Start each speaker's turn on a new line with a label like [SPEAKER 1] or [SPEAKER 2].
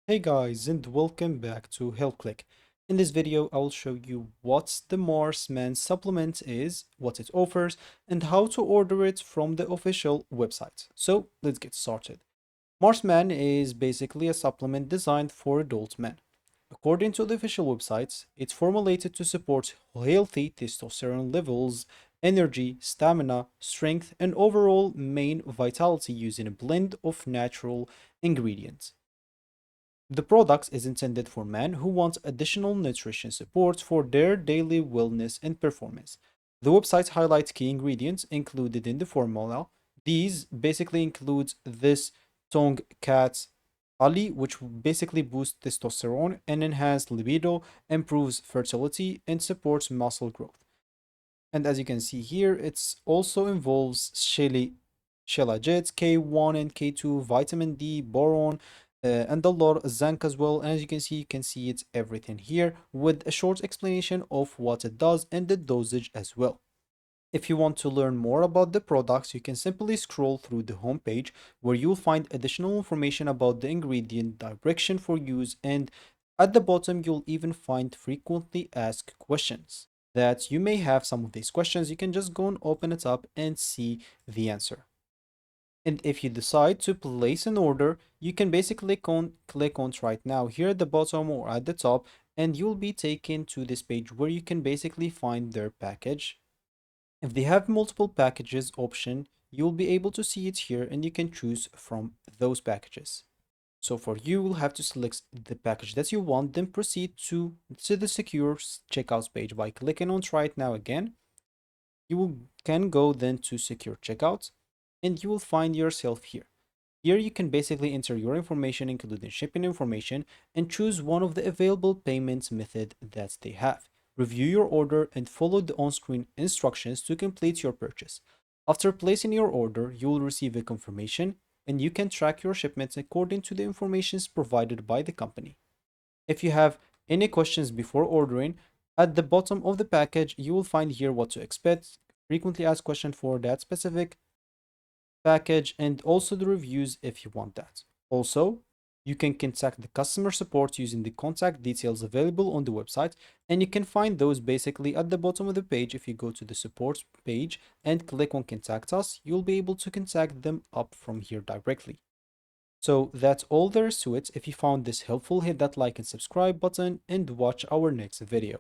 [SPEAKER 1] Hey guys, and welcome back to HealthClick. In this video, I will show you what the Mars Man supplement is, what it offers, and how to order it from the official website. So let's get started. Mars Man is basically a supplement designed for adult men. According to the official website, it's formulated to support healthy testosterone levels, energy, stamina, strength, and overall main vitality using a blend of natural ingredients. The product is intended for men who want additional nutrition support for their daily wellness and performance. The website highlights key ingredients included in the formula. These basically include this tongue cat Ali, which basically boosts testosterone and enhances libido, improves fertility, and supports muscle growth. And as you can see here, it also involves shellagets, K1 and K2, vitamin D, boron, and a lot of zinc as well. And as you can see it's everything here with a short explanation of what it does and the dosage as well. If you want to learn more about the products, you can simply scroll through the homepage where you'll find additional information about the ingredient, direction for use, and at the bottom you'll even find frequently asked questions that you may have some of these questions. You can just go and open it up and see the answer. And if you decide to place an order, you can basically click on right now here at the bottom or at the top, and you'll be taken to this page where you can basically find their package. If they have multiple packages option, you'll be able to see it here and you can choose from those packages. So for you, you'll have to select the package that you want, then proceed to the secure checkout page by clicking on try it now again. Can go then to secure checkout and you will find yourself here. Here you can basically enter your information, including shipping information, and choose one of the available payment method that they have. Review your order and follow the on-screen instructions to complete your purchase. After placing your order, you will receive a confirmation and you can track your shipments according to the information provided by the company. If you have any questions before ordering, at the bottom of the package, you will find here what to expect, frequently asked question for that specific package, and also the reviews if you want that. Also, you can contact the customer support using the contact details available on the website, and you can find those basically at the bottom of the page. If you go to the support page and click on contact us, you'll be able to contact them up from here directly. So that's all there is to it. If you found this helpful, hit that like and subscribe button and watch our next video.